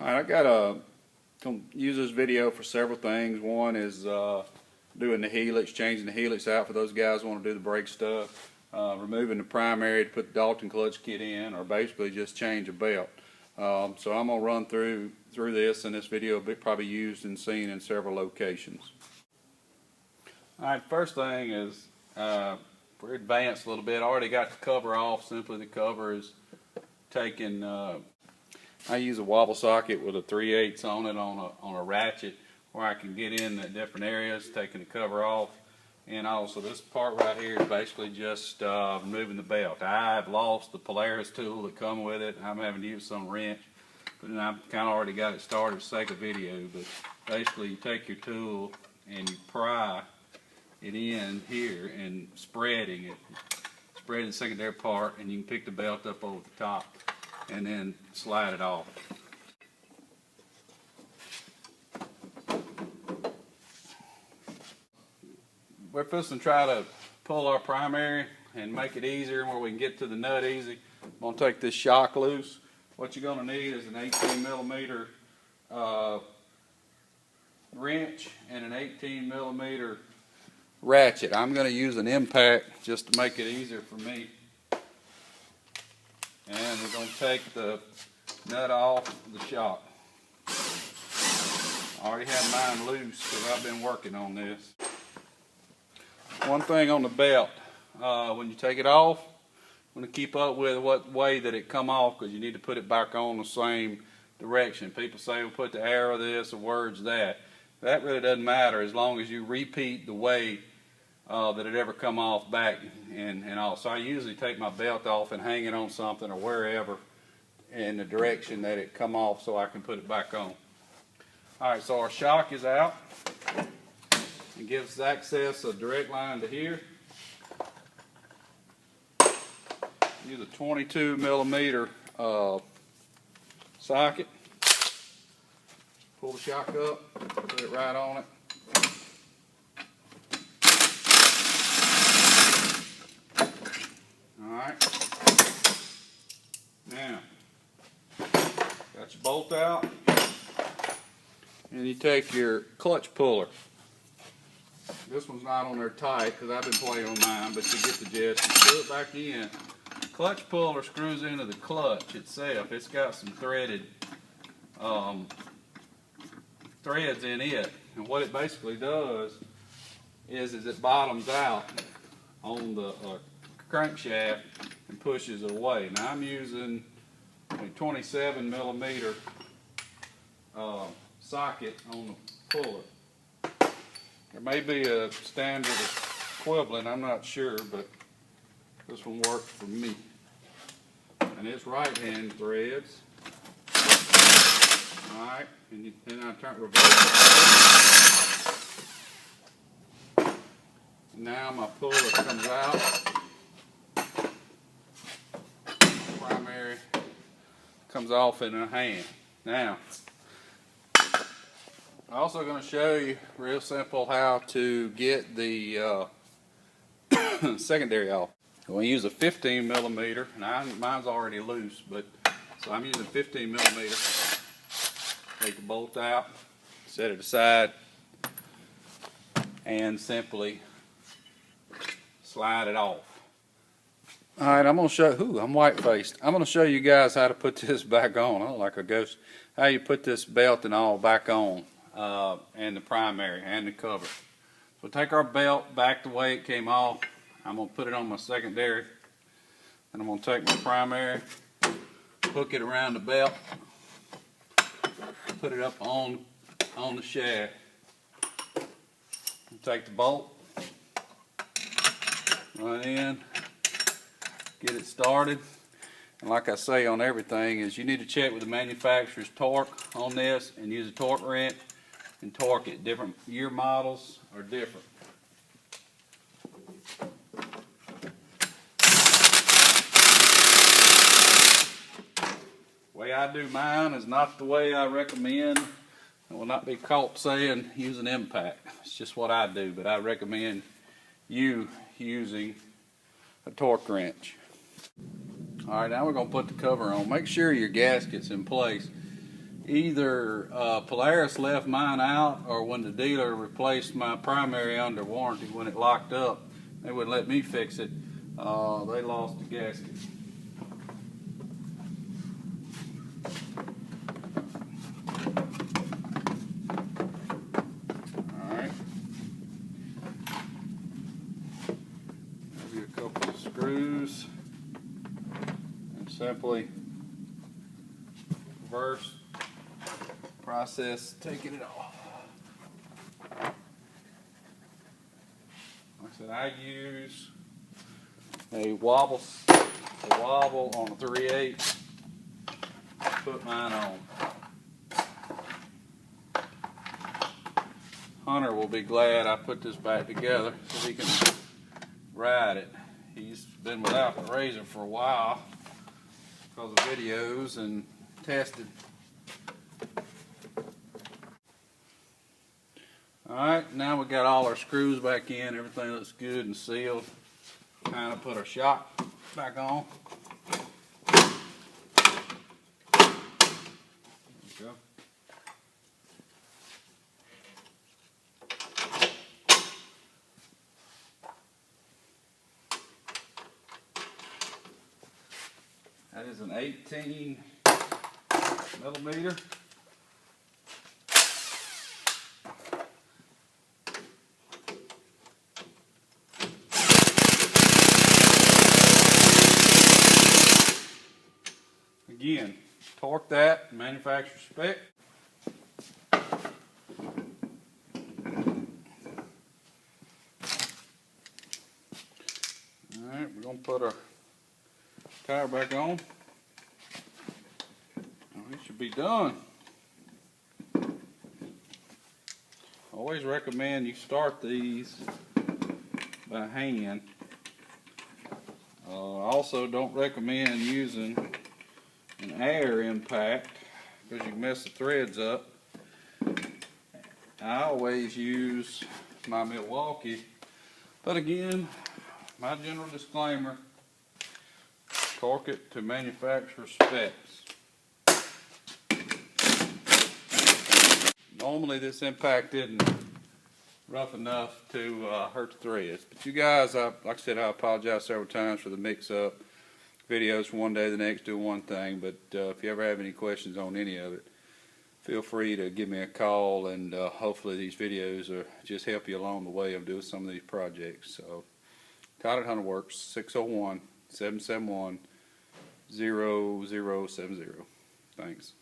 Alright, I gonna use this video for several things. One is doing the helix, changing the helix out for those guys who want to do the brake stuff, removing the primary to put the Dalton clutch kit in, or basically just change a belt. So I'm gonna run through this, and this video will be probably used and seen in several locations. Alright, first thing is we're advanced a little bit. I already got the cover off. Simply the cover is taken. I use a wobble socket with a 3/8 on it on a ratchet where I can get in the different areas, taking the cover off. And also this part right here is basically just removing the belt. I've lost the Polaris tool that come with it. I'm having to use some wrench, but then I've kind of already got it started for the sake of video. But basically you take your tool and you pry it in here and spreading the secondary part, and you can pick the belt up over the top and then slide it off. We're supposed to try to pull our primary and make it easier where we can get to the nut easy. I'm going to take this shock loose. What you're going to need is an 18mm wrench and an 18mm ratchet. I'm going to use an impact just to make it easier for me. And we're going to take the nut off the shock. I already have mine loose because I've been working on this. One thing on the belt, when you take it off, I'm going to keep up with what way that it come off, because you need to put it back on the same direction. People say, well, put the arrow this or words that. That really doesn't matter as long as you repeat the way that it ever come off back and all. So I usually take my belt off and hang it on something or wherever in the direction that it come off so I can put it back on. Alright, so our shock is out. It gives access a direct line to here. Use a 22mm socket. Pull the shock up, put it right on it. Alright, now got your bolt out, and you take your clutch puller. This one's not on there tight because I've been playing on mine, but you get the gist. You screw it back in. Clutch puller screws into the clutch itself. It's got some threaded threads in it, and what it basically does is it bottoms out on the crankshaft and pushes it away. Now I'm using a 27mm socket on the puller. There may be a standard equivalent, I'm not sure, but this one worked for me. And it's right-hand threads. Alright, and then I turn reverse. Now my puller comes out. Primary comes off in a hand. Now, I'm also going to show you real simple how to get the secondary off. I'm going to use a 15mm, and mine's already loose, but so I'm using 15mm. Take the bolt out, set it aside, and simply slide it off. Alright, I'm going to show, I'm white-faced. I'm going to show you guys how to put this back on. I look like a ghost. How you put this belt and all back on, and the primary and the cover. So take our belt back the way it came off. I'm going to put it on my secondary. And I'm going to take my primary, hook it around the belt, put it up on the shaft. Take the bolt, run in, get it started. And like I say on everything, is you need to check with the manufacturer's torque on this and use a torque wrench and torque it. Different year models are different. The way I do mine is not the way I recommend. I will not be caught saying use an impact. It's just what I do, but I recommend you using a torque wrench. Alright, now we're going to put the cover on. Make sure your gasket's in place. either Polaris left mine out, or when the dealer replaced my primary under warranty, when it locked up, they wouldn't let me fix it. They lost the gasket. Alright. Maybe a couple of screws, and simply reverse process taking it off. Like I said, I use a wobble on a 3/8. Put mine on. Hunter will be glad I put this back together so he can ride it. He's been without the razor for a while because of videos and tested. Alright, now we got all our screws back in, everything looks good and sealed. Kind of put our shock back on. There we go. That is an 18 millimeter. Again, torque that, manufacturer spec. Alright, we're going to put our tire back on. It should be done. Always recommend you start these by hand. Also, don't recommend using an air impact because you mess the threads up. I always use my Milwaukee, but again, my general disclaimer, torque it to manufacturer specs. Normally this impact isn't rough enough to hurt the threads, but you guys, like I said, I apologize several times for the mix-up. Videos from one day to the next do one thing, but if you ever have any questions on any of it, feel free to give me a call, and hopefully these videos are just help you along the way of doing some of these projects. So, Todd at Hunter Works, 601-771-0070. Thanks.